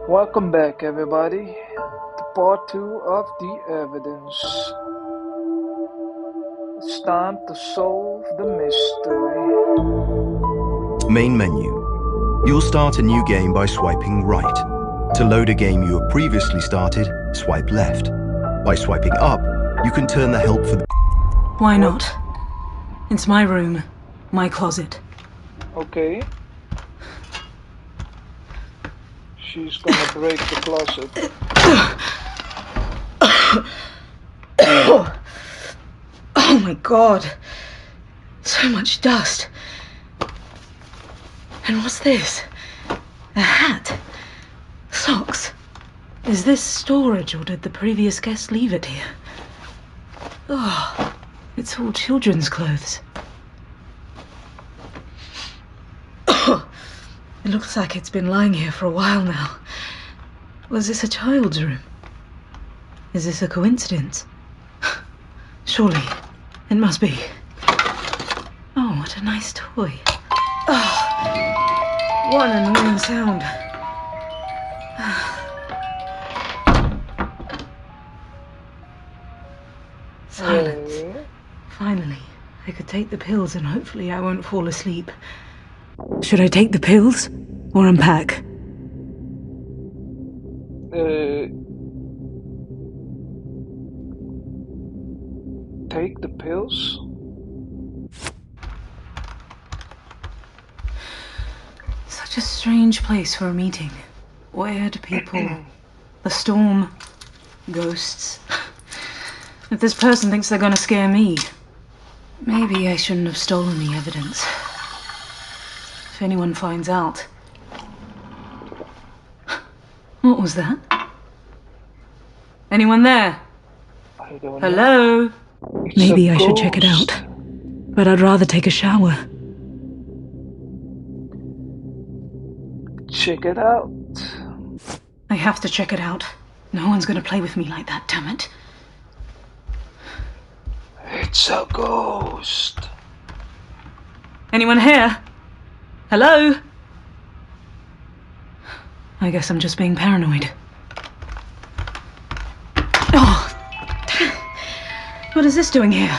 Welcome back, everybody, to part 2 of the evidence. It's time to solve the mystery. Main menu. You'll start a new game by swiping right. To load a game you have previously started, swipe left. By swiping up, you can turn the help for the... Why not? It's my room, my closet. Okay. She's gonna break the closet. Oh my god. So much dust. And what's this? A hat? Socks? Is this storage or did the previous guest leave it here? Oh, it's all children's clothes. It looks like it's been lying here for a while now. Was this a child's room? Is this a coincidence? Surely, it must be. Oh, what a nice toy. Oh, what an annoying sound. Silence. Finally, I could take the pills and hopefully I won't fall asleep. Should I take the pills or unpack? Take the pills? Such a strange place for a meeting. Weird people. The storm. Ghosts. If this person thinks they're gonna scare me, maybe I shouldn't have stolen the evidence. If anyone finds out... What was that? Anyone there? I don't know. Hello? It's Maybe a I should check it ghost. out. But I'd rather take a shower. Check it out. I have to check it out. No one's gonna play with me like that, damn it. It's a ghost. Anyone here? Hello? I guess I'm just being paranoid. Oh! What is this doing here?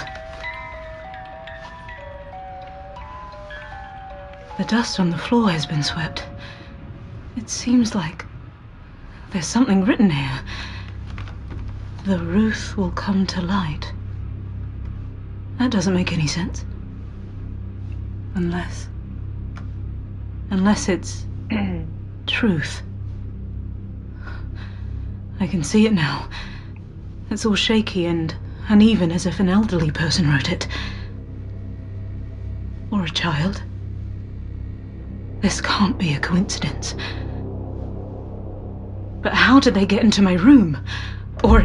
The dust on the floor has been swept. It seems like there's something written here. The Ruth will come to light. That doesn't make any sense. Unless it's truth. I can see it now. It's all shaky and uneven as if an elderly person wrote it. Or a child. This can't be a coincidence. But how did they get into my room? Or...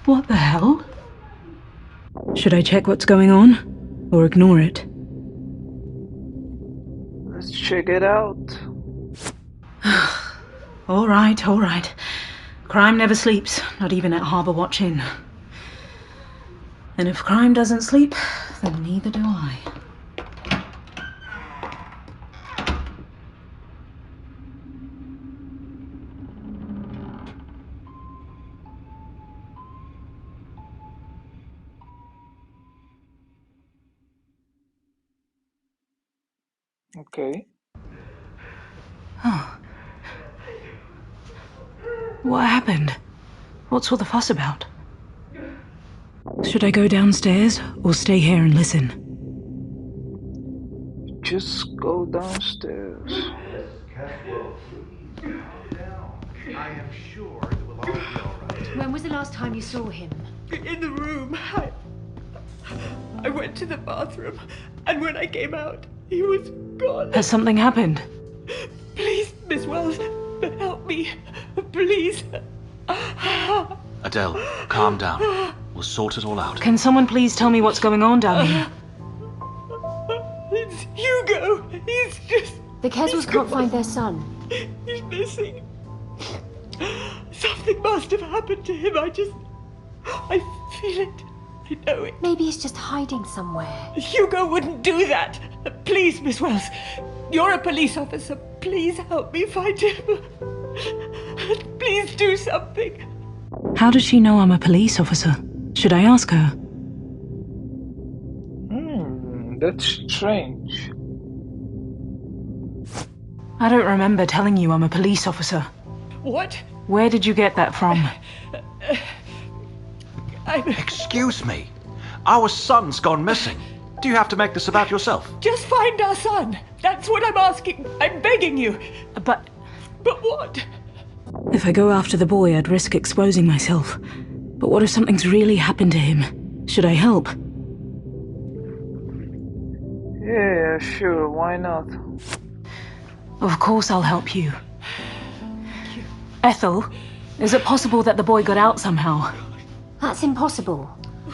What the hell? Should I check what's going on? Or ignore it? Let's check it out. All right, all right. Crime never sleeps, not even at Harbour Watch Inn. And if crime doesn't sleep, then neither do I. Okay. Oh. What happened? What's all the fuss about? Should I go downstairs or stay here and listen? Just go downstairs. I am sure it will all be all right. When was the last time you saw him? In the room. I went to the bathroom, and when I came out, he was gone. Has something happened? Please, Miss Wells, help me. Please. Adele, calm down. We'll sort it all out. Can someone please tell me what's going on down here? It's Hugo. He's just... The Keswells can't find their son. He's missing. Something must have happened to him. I feel it. I know it. Maybe he's just hiding somewhere. Hugo wouldn't do that. Please, Miss Wells. You're a police officer. Please help me find him. Please do something. How does she know I'm a police officer? Should I ask her? That's strange. I don't remember telling you I'm a police officer. What? Where did you get that from? Excuse me. Our son's gone missing. Do you have to make this about yourself? Just find our son. That's what I'm asking. I'm begging you. But But what? if I go after the boy, I'd risk exposing myself. But what if something's really happened to him? Should I help? Yeah, sure, why not? Of course I'll help you. Ethel, is it possible that the boy got out somehow? That's impossible.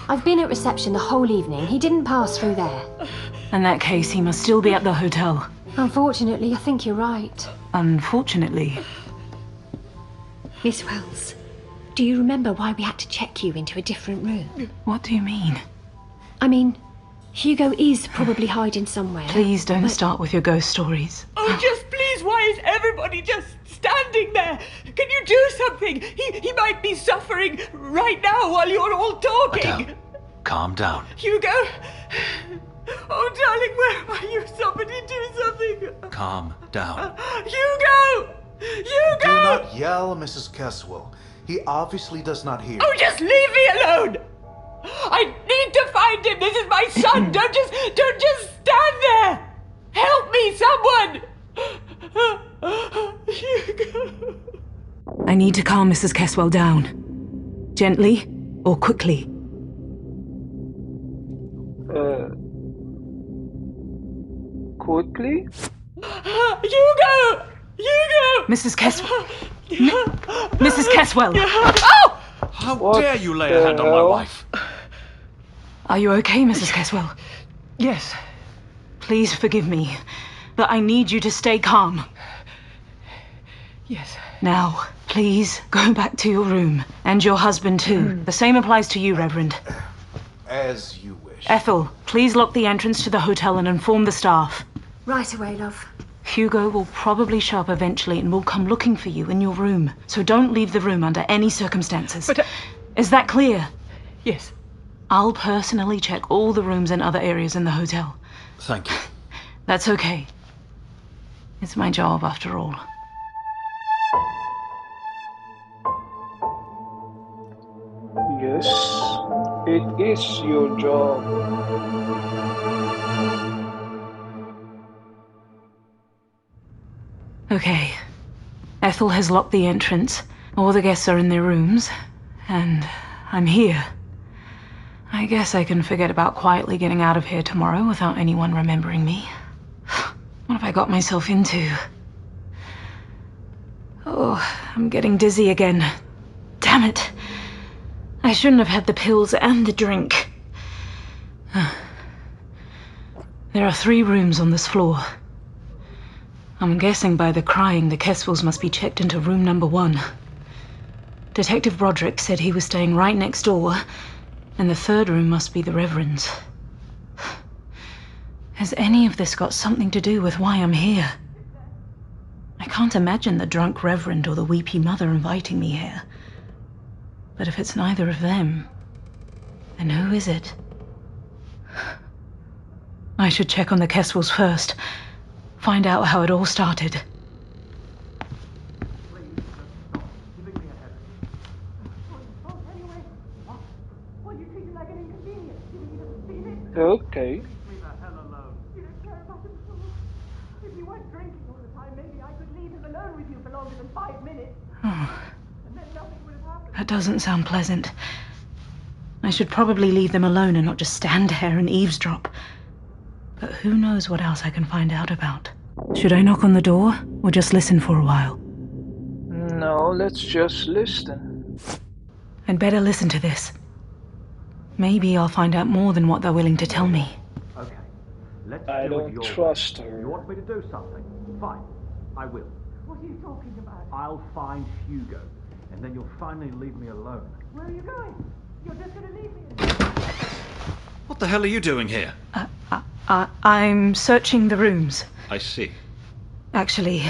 I've been at reception the whole evening. He didn't pass through there. In that case, he must still be at the hotel. Unfortunately, I think you're right. Unfortunately. Miss Wells, do you remember why we had to check you into a different room? What do you mean? I mean, Hugo is probably hiding somewhere. Please don't start with your ghost stories. Oh, just please, why is everybody just standing there? Can you do something? He might be suffering right now while you're all talking. Adele, calm down. Hugo? Oh, darling, where are you? Somebody do something. Calm down. Hugo! Hugo! Do not yell, Mrs. Caswell. He obviously does not hear. Oh, just leave me alone! I need to find him. This is my son. Don't just stand there. Help me, someone. Hugo. I need to calm Mrs. Caswell down. Gently or quickly? Quickly? Hugo! Hugo! Mrs. Caswell. Mrs. Caswell! Oh! How What dare you lay a the hand on my hell? wife? Are you okay, Mrs. Caswell? Yes. Please forgive me, but I need you to stay calm. Yes. Now, please go back to your room. And your husband, too. The same applies to you, Reverend. As you wish. Ethel, please lock the entrance to the hotel and inform the staff. Right away, love. Hugo will probably show up eventually and will come looking for you in your room. So don't leave the room under any circumstances. But, Is that clear? Yes. I'll personally check all the rooms and other areas in the hotel. Thank you. That's okay. It's my job, after all. Yes, it is your job. Okay. Ethel has locked the entrance. All the guests are in their rooms. And I'm here. I guess I can forget about quietly getting out of here tomorrow without anyone remembering me. What have I got myself into? Oh, I'm getting dizzy again. Damn it. I shouldn't have had the pills and the drink. There are 3 rooms on this floor. I'm guessing by the crying, the Caswells must be checked into room number 1. Detective Broderick said he was staying right next door, and the 3rd room must be the Reverend's. Has any of this got something to do with why I'm here? I can't imagine the drunk Reverend or the weepy mother inviting me here. But if it's neither of them, then who is it? I should check on the Caswells first. Find out how it all started. Okay. If you weren't drinking all the time, maybe I could leave him alone with you for longer than 5 minutes. Oh, And then nothing would have happened. that doesn't sound pleasant. I should probably leave them alone and not just stand there and eavesdrop. But who knows what else I can find out about. Should I knock on the door, or just listen for a while? No, let's just listen. I'd better listen to this. Maybe I'll find out more than what they're willing to tell me. Okay, let's I do it don't your trust way. her. You want me to do something? Fine, I will. What are you talking about? I'll find Hugo, and then you'll finally leave me alone. Where are you going? You're just going to leave me? What the hell are you doing here? I'm searching the rooms. I see. Actually,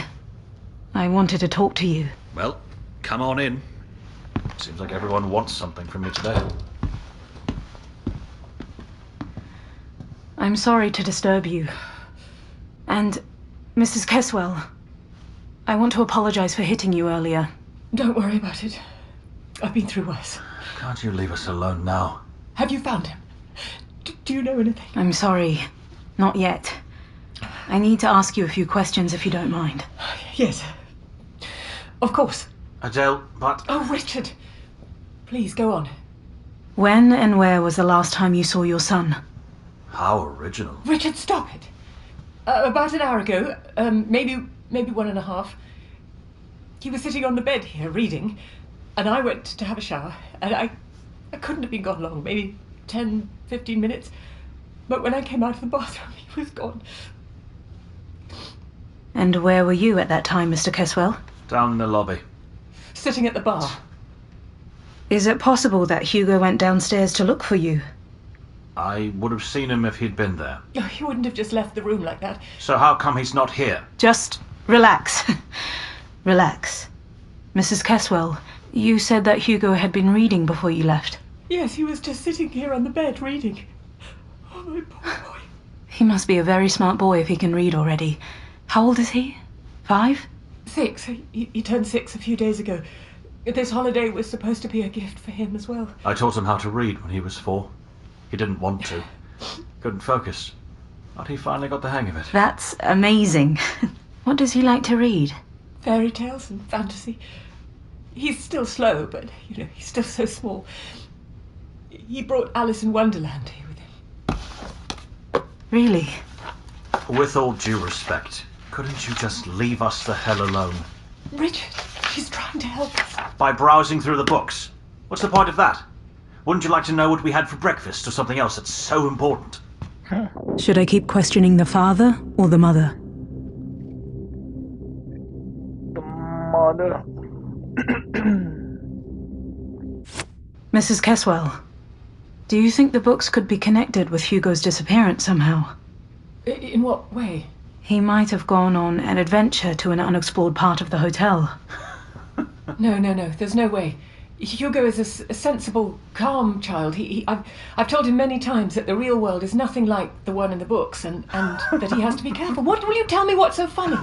I wanted to talk to you. Well, come on in. Seems like everyone wants something from me today. I'm sorry to disturb you. And, Mrs. Keswell, I want to apologize for hitting you earlier. Don't worry about it. I've been through worse. Can't you leave us alone now? Have you found him? Do you know anything? I'm sorry. Not yet. I need to ask you a few questions if you don't mind. Yes. Of course. Adele, but... Oh, Richard. Please, go on. When and where was the last time you saw your son? How original. Richard, stop it. About an hour ago, maybe 1.5. He was sitting on the bed here reading, and I went to have a shower, and I couldn't have been gone long, maybe 10, 15 minutes. But when I came out of the bathroom, he was gone. And where were you at that time, Mr. Keswell? Down in the lobby. Sitting at the bar. Is it possible that Hugo went downstairs to look for you? I would have seen him if he'd been there. Oh, he wouldn't have just left the room like that. So how come he's not here? Just relax. Relax. Mrs. Keswell, you said that Hugo had been reading before you left. Yes, he was just sitting here on the bed reading. Oh, my poor boy. He must be a very smart boy if he can read already. How old is he? 5? 6. He turned 6 a few days ago. This holiday was supposed to be a gift for him as well. I taught him how to read when he was 4. He didn't want to. Couldn't focus. But he finally got the hang of it. That's amazing. What does he like to read? Fairy tales and fantasy. He's still slow, but, he's still so small. He brought Alice in Wonderland here with him. Really? With all due respect, couldn't you just leave us the hell alone? Richard, she's trying to help us. By browsing through the books? What's the point of that? Wouldn't you like to know what we had for breakfast or something else that's so important? Should I keep questioning the father or the mother? The mother. Mrs. Keswell, do you think the books could be connected with Hugo's disappearance somehow? In what way? He might have gone on an adventure to an unexplored part of the hotel. No. There's no way. Hugo is a sensible, calm child. I've told him many times that the real world is nothing like the one in the books, and that he has to be careful. What will you tell me? What's so funny?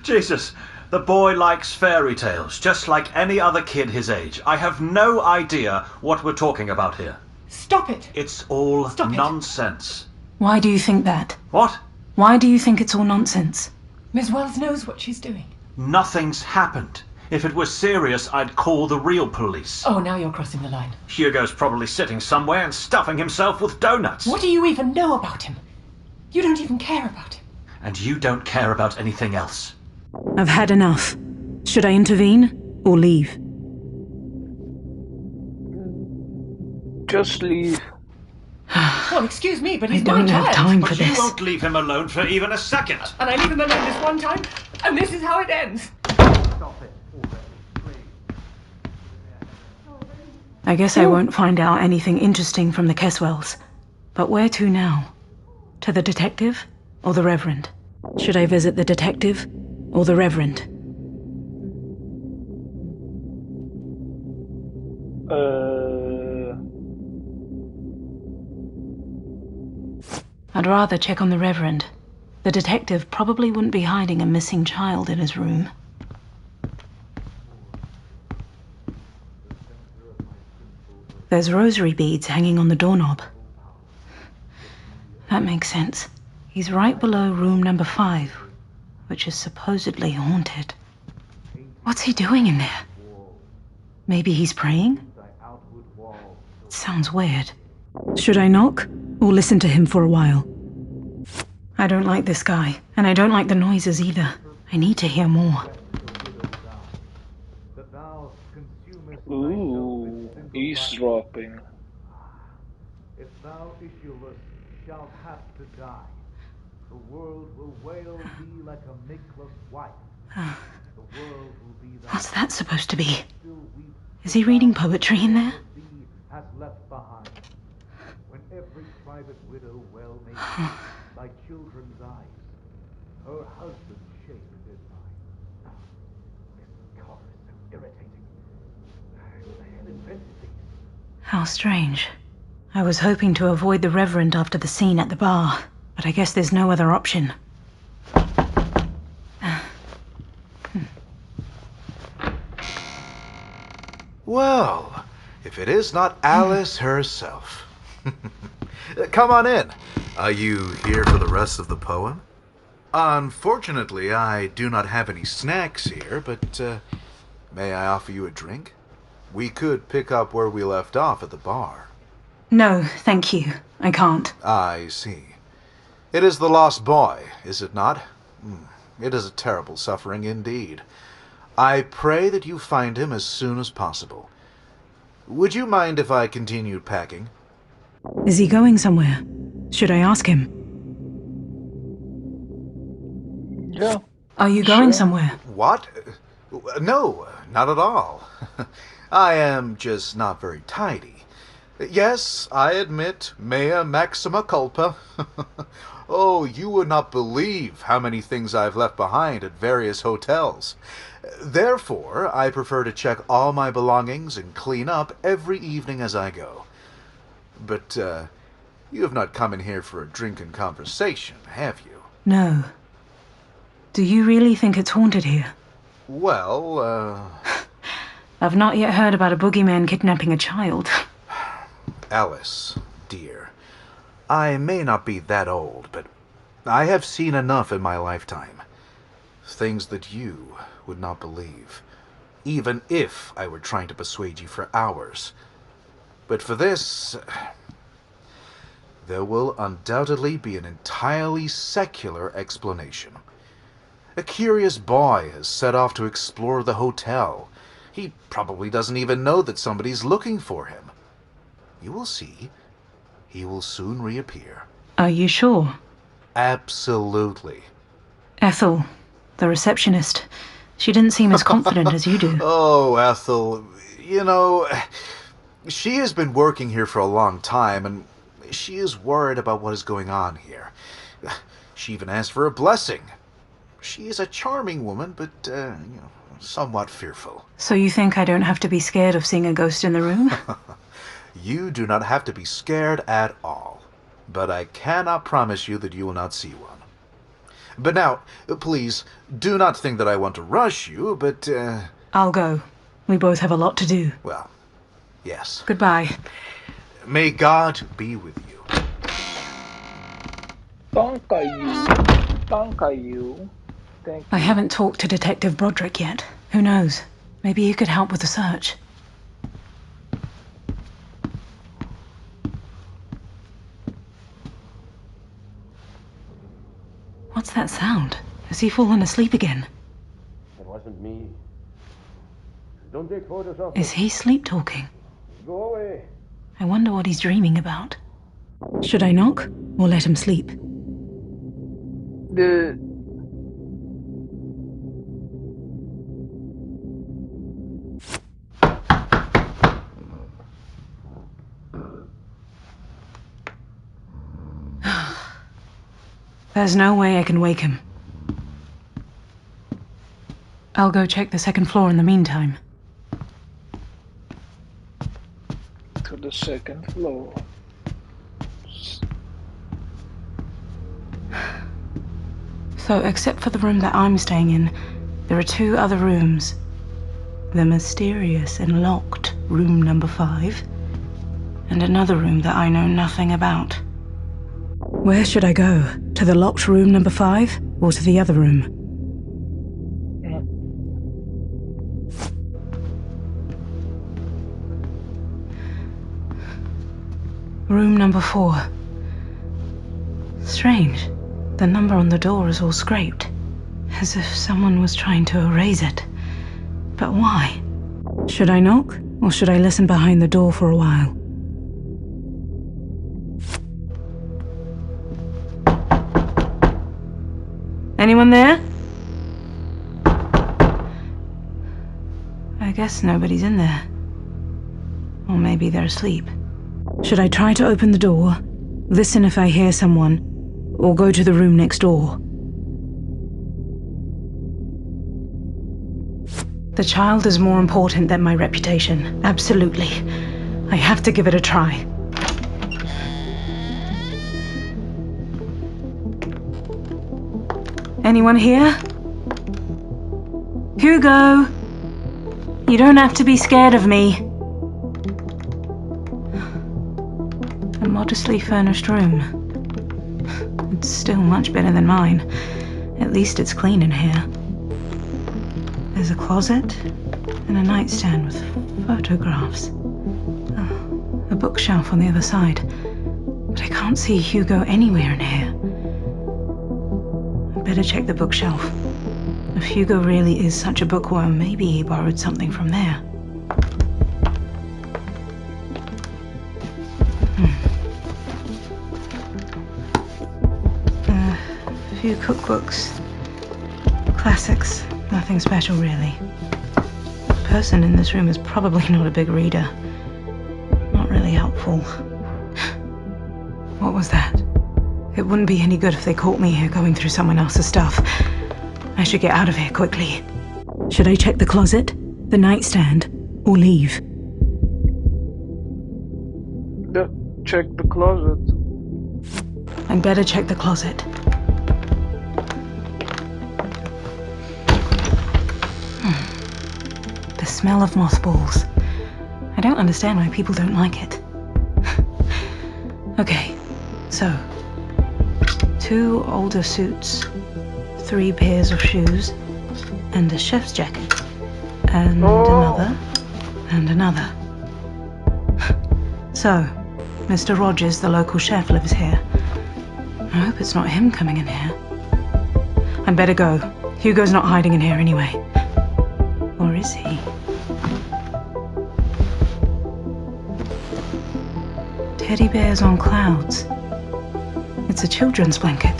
Jesus, the boy likes fairy tales, just like any other kid his age. I have no idea what we're talking about here. Stop it. It's all Stop it. nonsense. Why do you think that? What? Why do you think it's all nonsense? Miss Wells knows what she's doing. Nothing's happened. If it was serious, I'd call the real police. Oh, now you're crossing the line. Hugo's probably sitting somewhere and stuffing himself with donuts. What do you even know about him? You don't even care about him. And you don't care about anything else. I've had enough. Should I intervene or leave? Just leave. Well, excuse me, but he's I don't my have child. time for But you this. won't leave him alone for even a second. And I leave him alone this one time, and this is how it ends. Stop it already, please. I guess I won't find out anything interesting from the Keswells. But where to now? To the detective or the Reverend? Should I visit the detective or the Reverend? I'd rather check on the Reverend. The detective probably wouldn't be hiding a missing child in his room. There's rosary beads hanging on the doorknob. That makes sense. He's right below room number 5, which is supposedly haunted. What's he doing in there? Maybe he's praying? It sounds weird. Should I knock or listen to him for a while? I don't like this guy, and I don't like the noises either. I need to hear more. Ooh, eavesdropping. If thou issueless shalt have to die, the world will wail thee like a makeless wife. The world will be thy What's that supposed to be? still weep Is he reading poetry in there? thee hath left behind. When every private widow well may see thy children's eyes, her husband's shape How strange. I was hoping to avoid the Reverend after the scene at the bar, but I guess there's no other option. Well, if it is not Alice herself. Come on in. Are you here for the rest of the poem? Unfortunately, I do not have any snacks here, but may I offer you a drink? We could pick up where we left off at the bar. No, thank you. I can't. I see. It is the lost boy, is it not? It is a terrible suffering indeed. I pray that you find him as soon as possible. Would you mind if I continued packing? Is he going somewhere? Should I ask him? Yeah. Are you going somewhere? What? No, not at all. I am just not very tidy. Yes, I admit, mea maxima culpa. Oh, you would not believe how many things I've left behind at various hotels. Therefore, I prefer to check all my belongings and clean up every evening as I go. But, you have not come in here for a drink and conversation, have you? No. Do you really think it's haunted here? Well, I've not yet heard about a boogeyman kidnapping a child. Alice, dear, I may not be that old, but I have seen enough in my lifetime. Things that you would not believe, even if I were trying to persuade you for hours. But for this, there will undoubtedly be an entirely secular explanation. A curious boy has set off to explore the hotel. He probably doesn't even know that somebody's looking for him. You will see. He will soon reappear. Are you sure? Absolutely. Ethel, the receptionist. She didn't seem as confident as you do. Oh, Ethel, you know, she has been working here for a long time, and she is worried about what is going on here. She even asked for a blessing. She is a charming woman, but, somewhat fearful. So you think I don't have to be scared of seeing a ghost in the room? You do not have to be scared at all, but I cannot promise you that you will not see one. But now, please, do not think that I want to rush you, but, I'll go. We both have a lot to do. well, yes. Goodbye. May God be with you. Thank you. Thank I you. haven't talked to Detective Broderick yet. Who knows? Maybe he could help with the search. What's that sound? Has he fallen asleep again? It wasn't me. Don't take photos of Is he sleep-talking? Go away. I wonder what he's dreaming about. Should I knock or let him sleep? The There's no way I can wake him. I'll go check the second floor in the meantime. to the second floor. So, except for the room that I'm staying in, there are two other rooms. The mysterious and locked room number 5, and another room that I know nothing about. Where should I go? To the locked room number 5, or to the other room? Room number 4. Strange. The number on the door is all scraped, as if someone was trying to erase it. But why? Should I knock, or should I listen behind the door for a while? Anyone there? I guess nobody's in there. Or maybe they're asleep. Should I try to open the door, listen if I hear someone, or go to the room next door? The child is more important than my reputation, absolutely. I have to give it a try. Anyone here? Hugo! You don't have to be scared of me. A modestly furnished room. It's still much better than mine. At least it's clean in here. There's a closet and a nightstand with photographs. Oh, a bookshelf on the other side. But I can't see Hugo anywhere in here. I'd better check the bookshelf. If Hugo really is such a bookworm, maybe he borrowed something from there. A few cookbooks. Classics. Nothing special, really. The person in this room is probably not a big reader. Not really helpful. What was that? It wouldn't be any good if they caught me here going through someone else's stuff. I should get out of here quickly. Should I check the closet, the nightstand, or leave? Check the closet. I'd better check the closet. The smell of mothballs. I don't understand why people don't like it. Okay, so 2 older suits, 3 pairs of shoes, and a chef's jacket, and another, and another. So, Mr. Rogers, the local chef, lives here. I hope it's not him coming in here. I'd better go. Hugo's not hiding in here anyway. Or is he? Teddy bears on clouds. It's a children's blanket.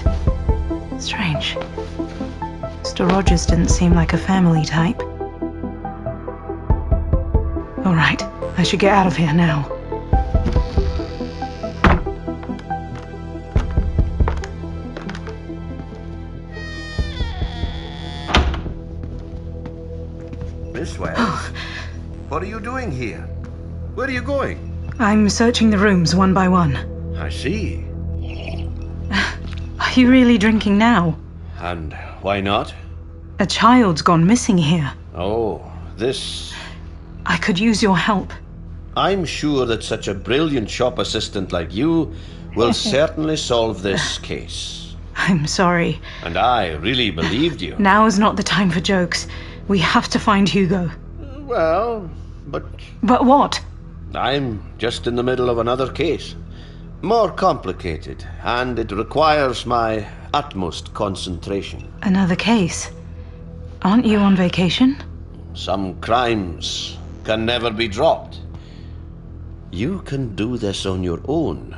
Strange. Mr. Rogers didn't seem like a family type. All right, I should get out of here now. Miss Wells, what are you doing here? Where are you going? I'm searching the rooms one by one. I see. Are you really drinking now? And why not? A child's gone missing here. Oh, this... I could use your help. I'm sure that such a brilliant shop assistant like you will certainly solve this case. I'm sorry. And I really believed you. Now is not the time for jokes. We have to find Hugo. Well, but... But what? I'm just in the middle of another case. More complicated, and it requires my utmost concentration. Another case? Aren't you on vacation? Some crimes can never be dropped. You can do this on your own,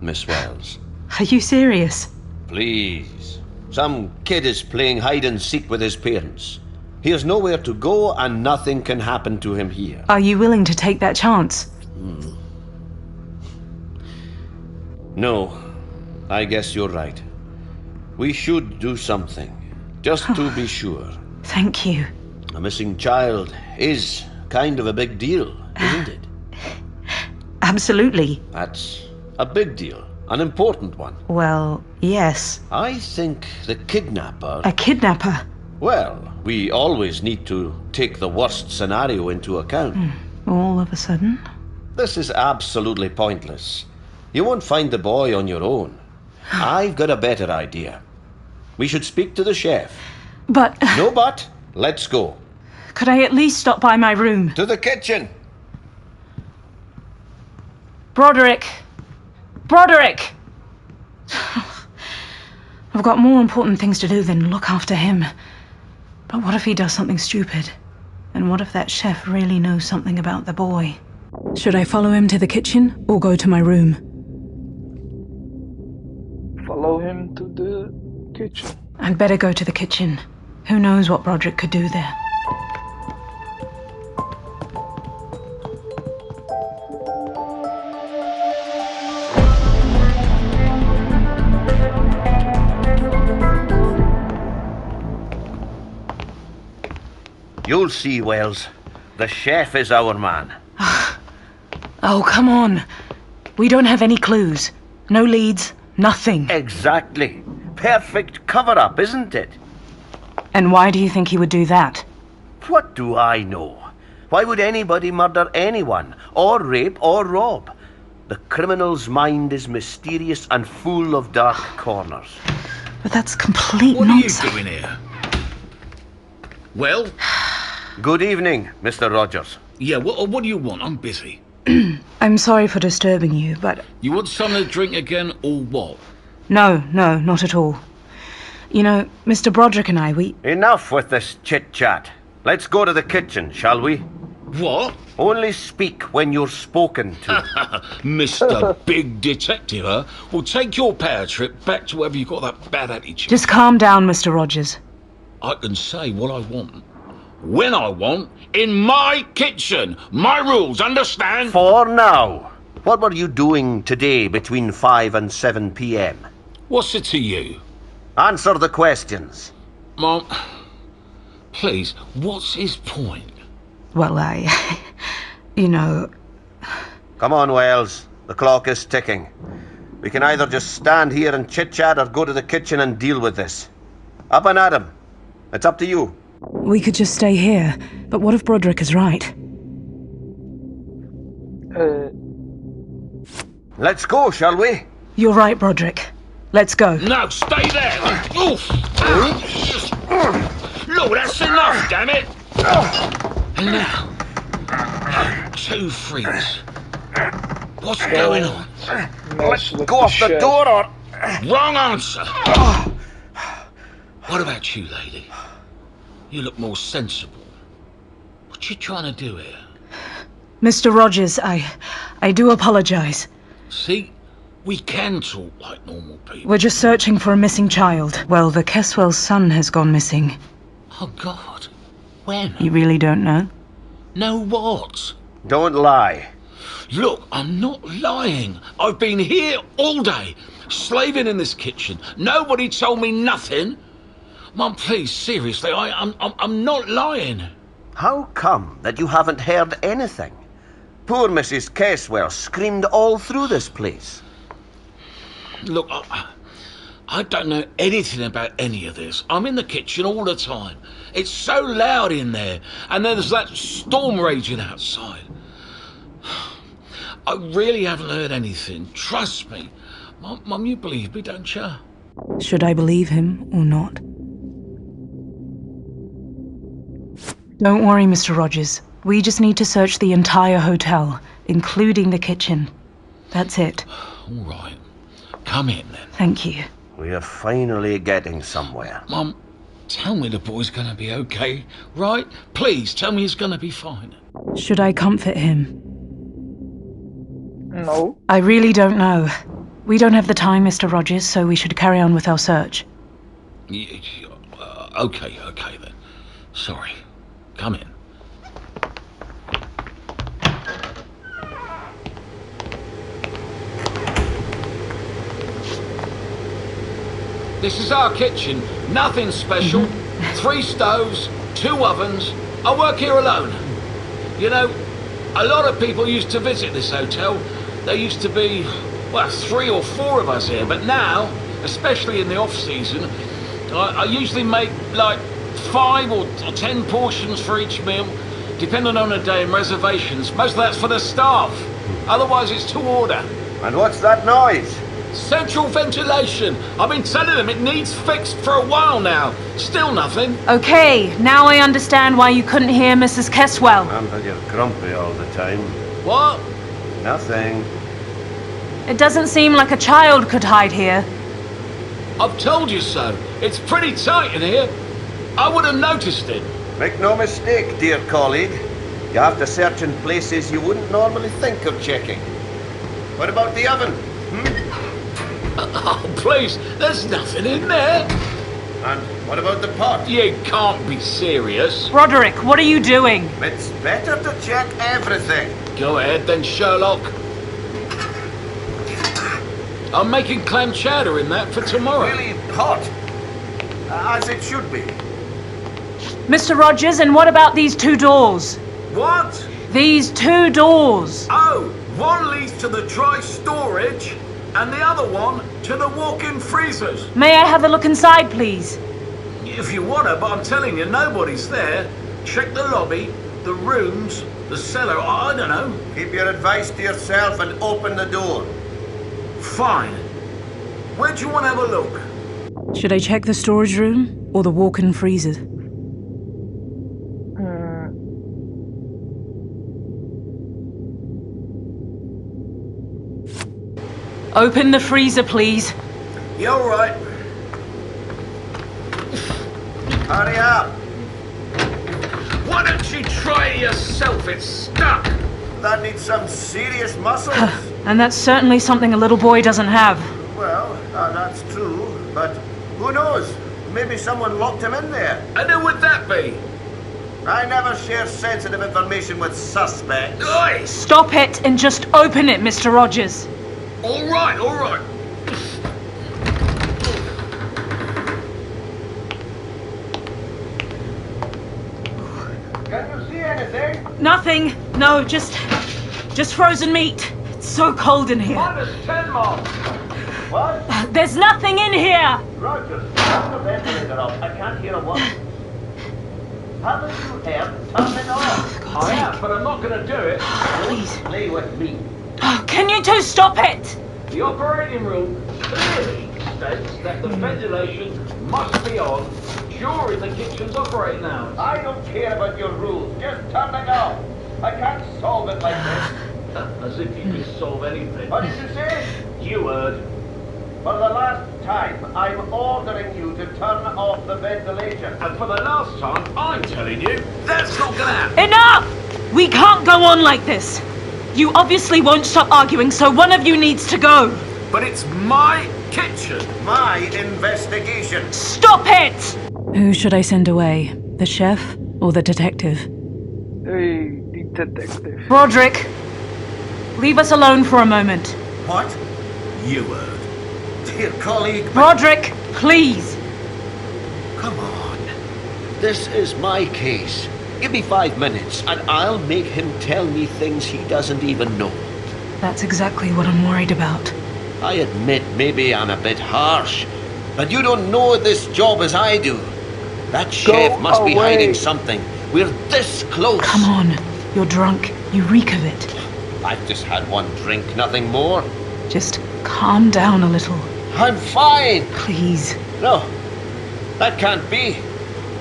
Miss Wells. Are you serious? Please. Some kid is playing hide and seek with his parents. He has nowhere to go, and nothing can happen to him here. Are you willing to take that chance? No, I guess you're right. We should do something, just to be sure. Thank you. A missing child is kind of a big deal, isn't it? Absolutely. That's a big deal, an important one. Well, yes. I think the kidnapper... A kidnapper? Well, we always need to take the worst scenario into account. All of a sudden? This is absolutely pointless. You won't find the boy on your own. I've got a better idea. We should speak to the chef. But... No but. Let's go. Could I at least stop by my room? To the kitchen. Broderick! Broderick! I've got more important things to do than look after him. But what if he does something stupid? And what if that chef really knows something about the boy? Should I follow him to the kitchen or go to my room? Follow him to the kitchen. I'd better go to the kitchen. Who knows what Broderick could do there? You'll see, Wells. The chef is our man. Oh, come on. We don't have any clues. No leads, nothing. Exactly. Perfect cover-up, isn't it? And why do you think he would do that? What do I know? Why would anybody murder anyone, or rape, or rob? The criminal's mind is mysterious and full of dark corners. But that's complete What nonsense. are you doing here? Well? Good evening, Mr. Rogers. Yeah, what do you want? I'm busy. I'm sorry for disturbing you, but... You want something to drink again, or what? No, not at all. You know, Mr. Broderick and I, Enough with this chit-chat. Let's go to the kitchen, shall we? What? Only speak when you're spoken to. Mr. Big Detective, huh? Well, take your power trip back to wherever you got that bad attitude. Just calm down, Mr. Rogers. I can say what I want, when I want, in my kitchen. My rules, understand? For now. What were you doing today between 5 and 7 p.m.? What's it to you? Answer the questions. Mom, please, what's his point? Well, you know... Come on, Wells. The clock is ticking. We can either just stand here and chit-chat or go to the kitchen and deal with this. Up and at 'em. It's up to you. We could just stay here, but what if Broderick is right? Let's go, shall we? You're right, Broderick. Let's go. No, stay there! Oof! Look, that's enough, damn it! And now, 2 freaks. What's going on? Let's go off the door or... Wrong answer! What about you, lady? You look more sensible. What you trying to do here? Mr. Rogers, I do apologize. See? We can talk like normal people. We're just searching for a missing child. Well, the Kesswell's son has gone missing. Oh, God. When? You really don't know? Know what? Don't lie. Look, I'm not lying. I've been here all day, slaving in this kitchen. Nobody told me nothing. Mum, please, seriously, I'm not lying. How come that you haven't heard anything? Poor Mrs. Caswell screamed all through this place. Look, I don't know anything about any of this. I'm in the kitchen all the time. It's so loud in there, and there's that storm raging outside. I really haven't heard anything. Trust me. Mum, you believe me, don't you? Should I believe him or not? Don't worry, Mr. Rogers. We just need to search the entire hotel, including the kitchen. That's it. All right. Come in, then. Thank you. We are finally getting somewhere. Mum, tell me the boy's gonna be okay, right? Please, tell me he's gonna be fine. Should I comfort him? No. I really don't know. We don't have the time, Mr. Rogers, so we should carry on with our search. Okay then. Sorry. Come in. This is our kitchen. Nothing special. 3 stoves, 2 ovens. I work here alone. You know, a lot of people used to visit this hotel. There used to be, well, 3 or 4 of us here. But now, especially in the off-season, I usually make, like, 5 or 10 portions for each meal, depending on the day and reservations. Most of that's for the staff. Otherwise, it's to order. And what's that noise? Central ventilation. I've been telling them it needs fixed for a while now. Still nothing. Okay, now I understand why you couldn't hear Mrs. Kesswell. And that you're grumpy all the time. What? Nothing. It doesn't seem like a child could hide here. I've told you so. It's pretty tight in here. I would have noticed it. Make no mistake, dear colleague. You have to search in places you wouldn't normally think of checking. What about the oven? Oh, please, there's nothing in there. And what about the pot? You can't be serious. Broderick, what are you doing? It's better to check everything. Go ahead then, Sherlock. I'm making clam chowder in that for tomorrow. Really hot. As it should be. Mr. Rogers, and what about these 2 doors? What? These 2 doors. Oh, One leads to the dry storage, and the other one to the walk-in freezers. May I have a look inside, please? If you wanna, but I'm telling you, nobody's there. Check the lobby, the rooms, the cellar, I don't know. Keep your advice to yourself and open the door. Fine. Where do you want to have a look? Should I check the storage room or the walk-in freezer? Open the freezer, please. You all right? Hurry up! Why don't you try it yourself? It's stuck. That needs some serious muscles. And that's certainly something a little boy doesn't have. Well, that's true, but who knows? Maybe someone locked him in there. And who would that be? I never share sensitive information with suspects. Oi! Stop it and just open it, Mr. Rogers. All right, all right. Can you see anything? Nothing. No, just frozen meat. It's so cold in here. -10 miles. What? There's nothing in here. Rogers, turn the ventilator off. I can't hear a word. Haven't you heard? Turn it off. I am, but I'm not going to do it. Please. Play with me. Oh, can you two stop it? The operating room clearly states that the ventilation must be on during the kitchen's operating hours. I don't care about your rules. Just turn it off. I can't solve it like this. As if you could solve anything. What did you say? You heard. For the last time, I'm ordering you to turn off the ventilation. And for the last time, I'm telling you, that's not going to happen. Enough! We can't go on like this. You obviously won't stop arguing, so one of you needs to go. But it's my kitchen. My investigation. Stop it! Who should I send away? The chef or the detective? Hey, the detective. Broderick, leave us alone for a moment. What? You heard. Dear colleague. Broderick, please. Come on. This is my case. Give me 5 minutes and I'll make him tell me things he doesn't even know. That's exactly what I'm worried about. I admit maybe I'm a bit harsh, but you don't know this job as I do. That chef must be hiding something. We're this close. Come on, you're drunk. You reek of it. I've just had one drink, nothing more. Just calm down a little. I'm fine. Please. No, that can't be.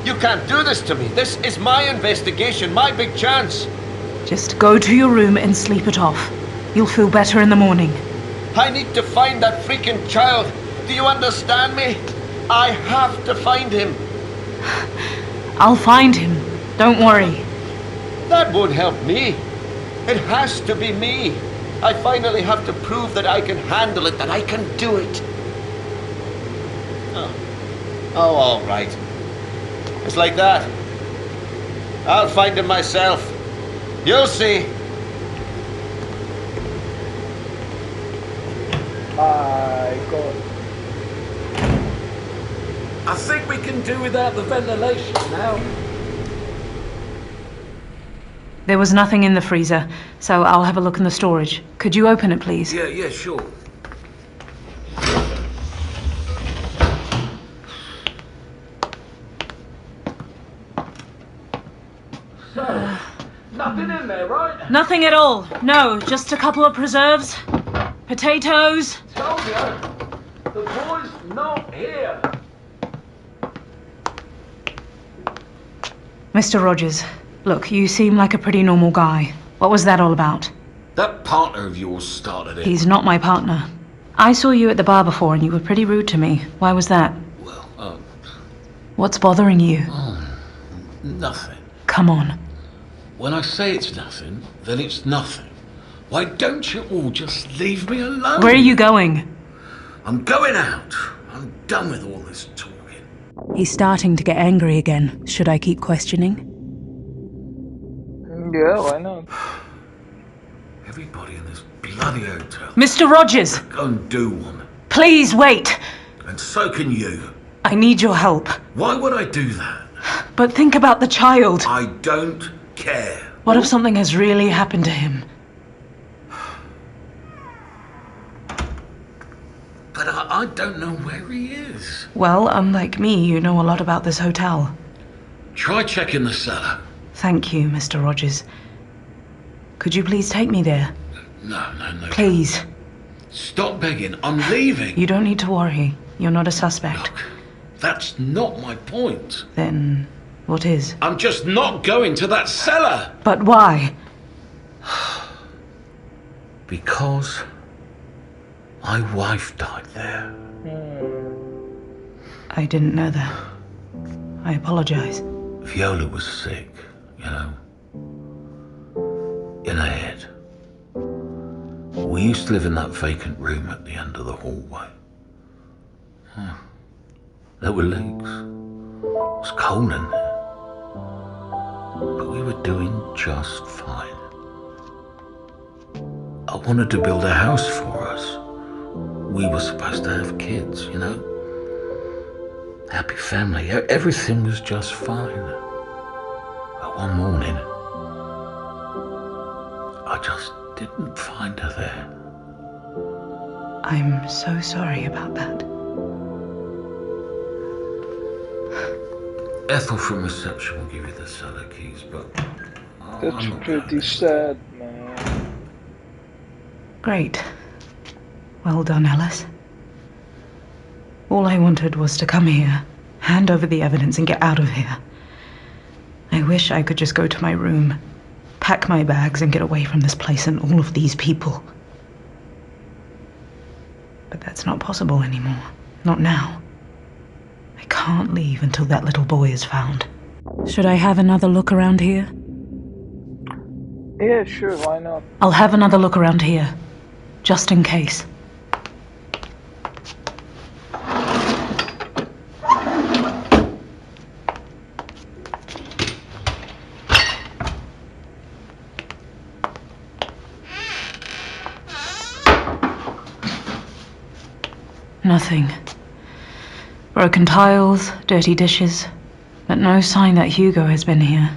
You can't do this to me. This is my investigation, my big chance. Just go to your room and sleep it off. You'll feel better in the morning. I need to find that freaking child. Do you understand me? I have to find him. I'll find him. Don't worry. That won't help me. It has to be me. I finally have to prove that I can handle it, that I can do it. Oh, all right. It's like that. I'll find him myself. You'll see. My God. I think we can do without the ventilation now. There was nothing in the freezer, so I'll have a look in the storage. Could you open it, please? Yeah, sure. So, nothing in there, right? Nothing at all. No, just a couple of preserves, potatoes. Told you, the boy's not here. Mr. Rogers, look, you seem like a pretty normal guy. What was that all about? That partner of yours started it. He's not my partner. I saw you at the bar before and you were pretty rude to me. Why was that? Well, What's bothering you? nothing. Come on. When I say it's nothing, then it's nothing. Why don't you all just leave me alone? Where are you going? I'm going out. I'm done with all this talking. He's starting to get angry again. Should I keep questioning? Yeah, why not? Everybody in this bloody hotel. Mr. Rogers! Go and do one. Please wait! And so can you. I need your help. Why would I do that? But think about the child. I don't care. What if something has really happened to him? I don't know where he is. Well, unlike me, you know a lot about this hotel. Try checking the cellar. Thank you, Mr. Rogers. Could you please take me there? No. Please. Stop begging. I'm leaving. You don't need to worry. You're not a suspect. Look, that's not my point. Then, what is? I'm just not going to that cellar. But why? Because my wife died there. I didn't know that. I apologize. Viola was sick, you know. In her head. We used to live in that vacant room at the end of the hallway. There were leaks. It was cold in there. But we were doing just fine. I wanted to build a house for us. We were supposed to have kids, you know. Happy family. Everything was just fine. But one morning, I just didn't find her there. I'm so sorry about that. Ethel from reception will give you the cellar keys, but That's I'm not pretty going. sad, man. Great. Well done, Alice. All I wanted was to come here, hand over the evidence, and get out of here. I wish I could just go to my room, pack my bags, and get away from this place and all of these people. But that's not possible anymore. Not now. I can't leave until that little boy is found. Should I have another look around here? Yeah, sure, why not? I'll have another look around here, just in case. Nothing. Broken tiles, dirty dishes, but no sign that Hugo has been here.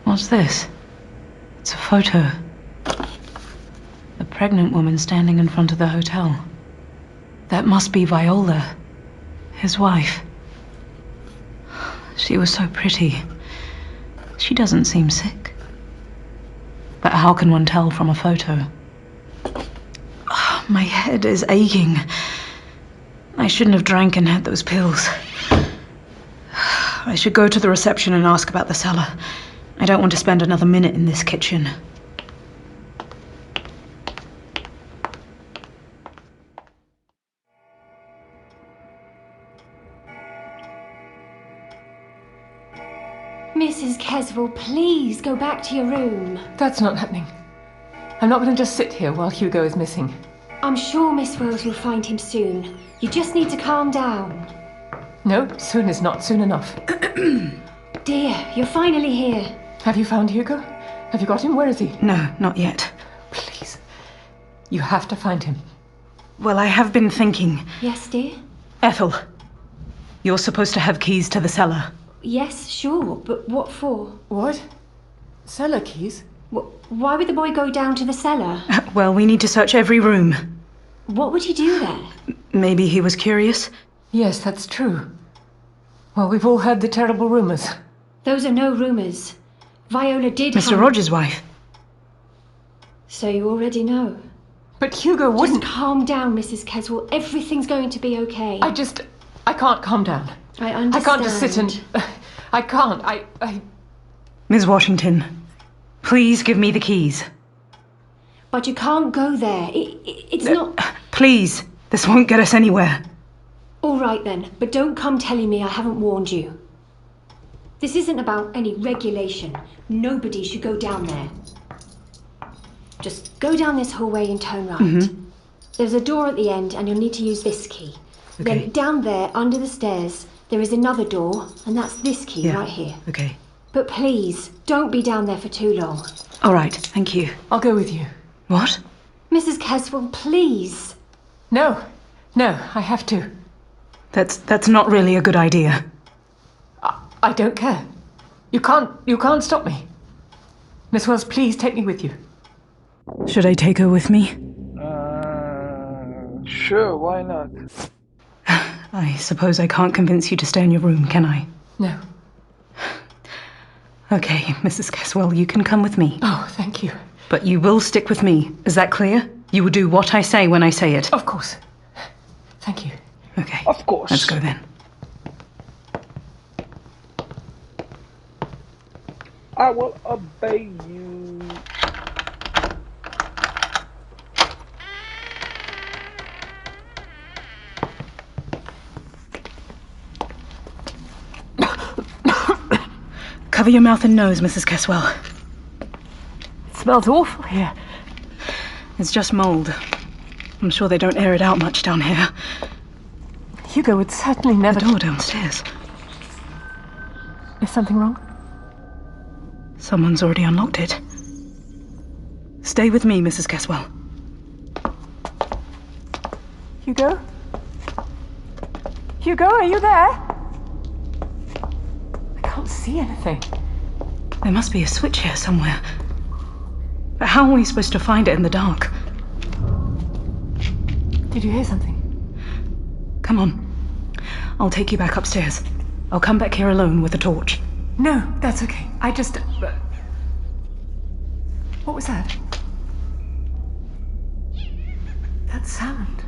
What's this? It's a photo. A pregnant woman standing in front of the hotel. That must be Viola, his wife. She was so pretty. She doesn't seem sick. But how can one tell from a photo? My head is aching. I shouldn't have drank and had those pills. I should go to the reception and ask about the cellar. I don't want to spend another minute in this kitchen. Mrs. Caswell, please go back to your room. That's not happening. I'm not going to just sit here while Hugo is missing. I'm sure Miss Wells will find him soon. You just need to calm down. No, soon is not soon enough. Dear, you're finally here. Have you found Hugo? Have you got him? Where is he? No, not yet. Please. You have to find him. Well, I have been thinking. Yes, dear? Ethel, you're supposed to have keys to the cellar. Yes, sure, but what for? What? Cellar keys? Why would the boy go down to the cellar? Well, we need to search every room. What would he do there? Maybe he was curious. Yes, that's true. Well, we've all heard the terrible rumors. Those are no rumors. Viola did Mr. have... Rogers' wife. So you already know. But Hugo wouldn't... Just calm down, Mrs. Caswell. Everything's going to be okay. I can't calm down. I understand. I can't just sit and... I can't. I... Ms. Washington, please give me the keys. But you can't go there. It's not... Please, this won't get us anywhere. All right then, but don't come telling me I haven't warned you. This isn't about any regulation. Nobody should go down there. Just go down this hallway and turn right. Mm-hmm. There's a door at the end and you'll need to use this key. Okay. Then down there, under the stairs, there is another door, and that's this key right here. Okay. But please, don't be down there for too long. All right, thank you. I'll go with you. What? Mrs. Caswell, please. No, I have to. That's not really a good idea. I don't care. You can't stop me. Miss Wells, please take me with you. Should I take her with me? Sure, why not? I suppose I can't convince you to stay in your room, can I? No. Okay, Mrs. Caswell, you can come with me. Oh, thank you. But you will stick with me. Is that clear? You will do what I say when I say it. Of course. Thank you. Okay. Of course. Let's go then. I will obey you. Cover your mouth and nose, Mrs. Caswell. It smells awful here. It's just mold. I'm sure they don't air it out much down here. Hugo would certainly never... The door downstairs. Is something wrong? Someone's already unlocked it. Stay with me, Mrs. Caswell. Hugo? Hugo, are you there? I can't see anything. There must be a switch here somewhere. But how are we supposed to find it in the dark? Did you hear something? Come on. I'll take you back upstairs. I'll come back here alone with a torch. No, that's okay. I just... What was that? That sound.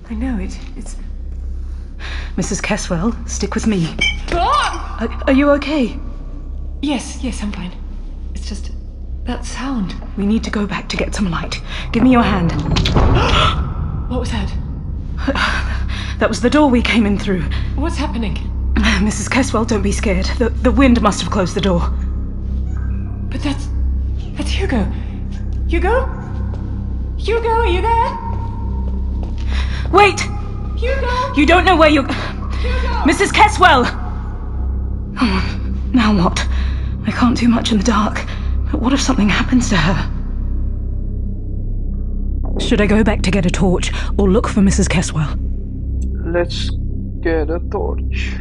I know it. It's... Mrs. Caswell, stick with me. Ah! Are you okay? Yes, I'm fine. It's just... that sound. We need to go back to get some light. Give me your hand. What was that? That was the door we came in through. What's happening? Mrs. Caswell, don't be scared. The wind must have closed the door. But that's Hugo. Hugo? Hugo, are you there? Wait! Hugo! You don't know where you're... Hugo! Mrs. Caswell! Oh, now what? I can't do much in the dark. But what if something happens to her? Should I go back to get a torch or look for Mrs. Caswell? Let's get a torch.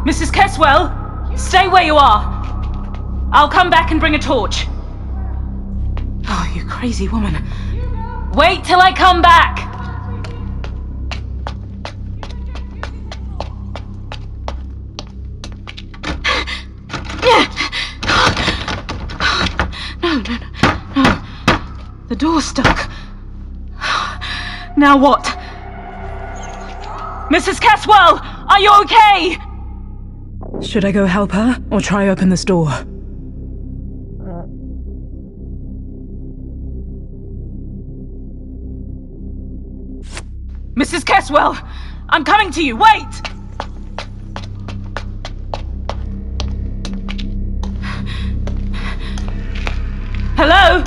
Mrs. Caswell, stay where you are. I'll come back and bring a torch. Oh, you crazy woman. Wait till I come back. No. The door's stuck. Now what? Mrs. Caswell, are you okay? Should I go help her or try open this door? Mrs. Caswell, I'm coming to you. Wait! Hello?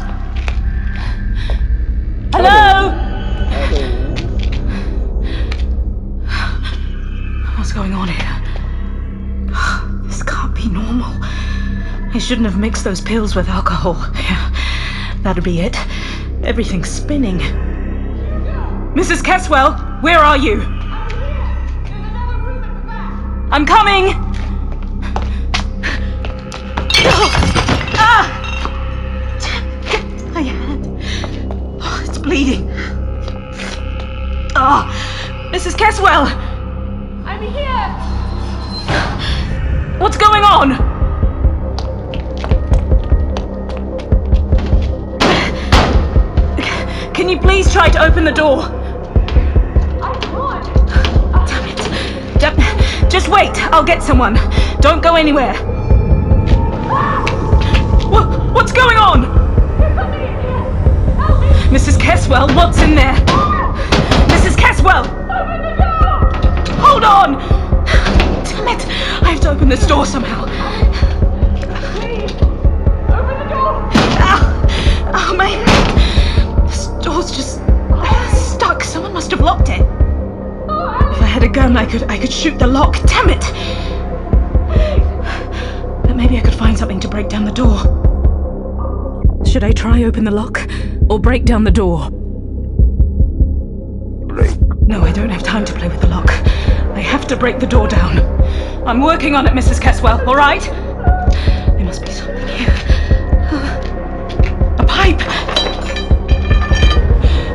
Hello? What's going on here? This can't be normal. I shouldn't have mixed those pills with alcohol. Yeah, that'd be it. Everything's spinning. Mrs. Caswell, where are you? I'm coming! Ah! My hand. Oh, it's bleeding. Oh, Mrs. Caswell! I'm here! What's going on? Can you please try to open the door? Damn it. Just wait. I'll get someone. Don't go anywhere. What's going on? Mrs. Caswell, what's in there? Mrs. Caswell! Open the door! Hold on! Damn it. I have to open this door somehow. Please! Open the door! Oh, my... This door's just stuck. Someone must have locked it. If I had a gun, I could shoot the lock. Damn it! But maybe I could find something to break down the door. Should I try open the lock or break down the door? Break. No, I don't have time to play with the lock. I have to break the door down. I'm working on it, Mrs. Caswell, all right? There must be something here. A pipe!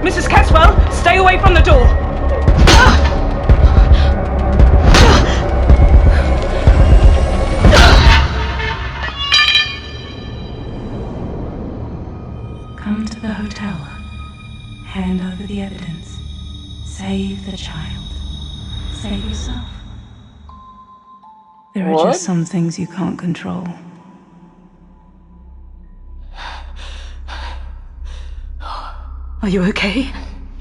Mrs. Caswell, stay away from the door! Come to the hotel. Hand over the evidence. Save the child. Save yourself. There are What? just some things you can't control. Are you okay?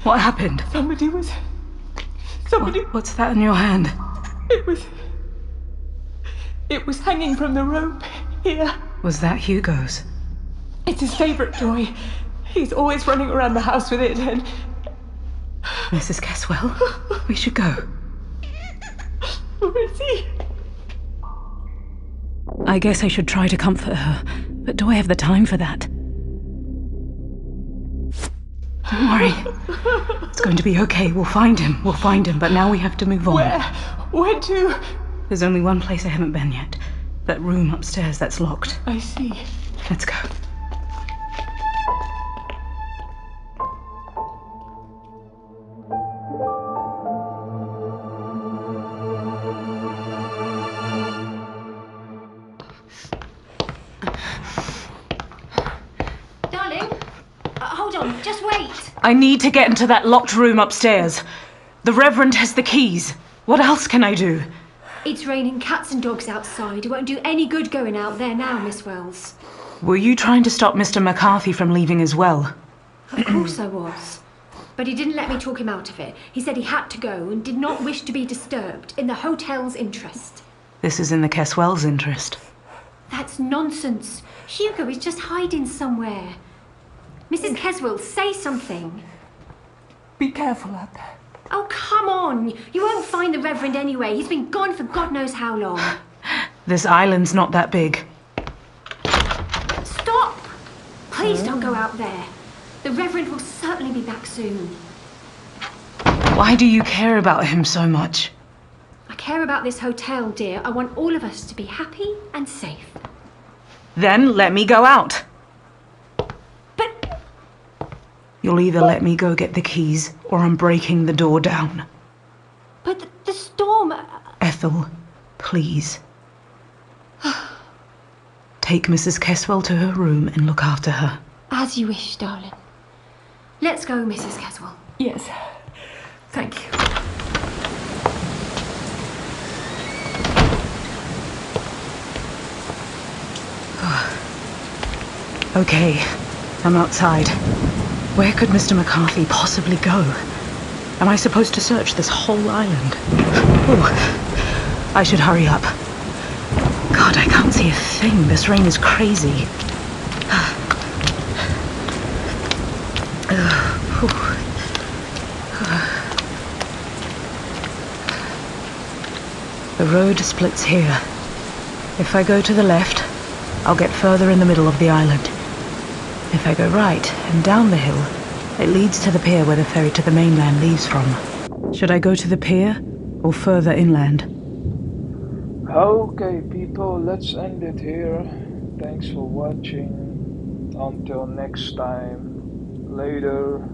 What happened? Somebody... What's that in your hand? It was hanging from the rope here. Was that Hugo's? It's his favourite toy. He's always running around the house with it and... Mrs. Caswell, we should go. Where is he? I guess I should try to comfort her, but do I have the time for that? Don't worry. It's going to be okay. We'll find him, but now we have to move on. Where to? There's only one place I haven't been yet. That room upstairs that's locked. I see. Let's go. Darling, hold on, just wait. I need to get into that locked room upstairs. The Reverend has the keys. What else can I do? It's raining cats and dogs outside. It won't do any good going out there now, Miss Wells. Were you trying to stop Mr. McCarthy from leaving as well? Of course I was. But he didn't let me talk him out of it. He said he had to go and did not wish to be disturbed, in the hotel's interest. This is in the Caswell's interest. That's nonsense. Hugo is just hiding somewhere. Mrs. Caswell, say something. Be careful out there. Oh, come on. You won't find the Reverend anyway. He's been gone for God knows how long. This island's not that big. Stop! Please don't go out there. The Reverend will certainly be back soon. Why do you care about him so much? I care about this hotel, dear. I want all of us to be happy and safe. Then let me go out. But... You'll either let me go get the keys, or I'm breaking the door down. But the storm... Ethel, please. Take Mrs. Caswell to her room and look after her. As you wish, darling. Let's go, Mrs. Caswell. Yes. Thank you. Okay, I'm outside. Where could Mr. McCarthy possibly go? Am I supposed to search this whole island? Oh, I should hurry up. God, I can't see a thing. This rain is crazy. The road splits here. If I go to the left, I'll get further in the middle of the island. If I go right and down the hill, it leads to the pier where the ferry to the mainland leaves from. Should I go to the pier or further inland? Okay, people, let's end it here. Thanks for watching. Until next time. Later.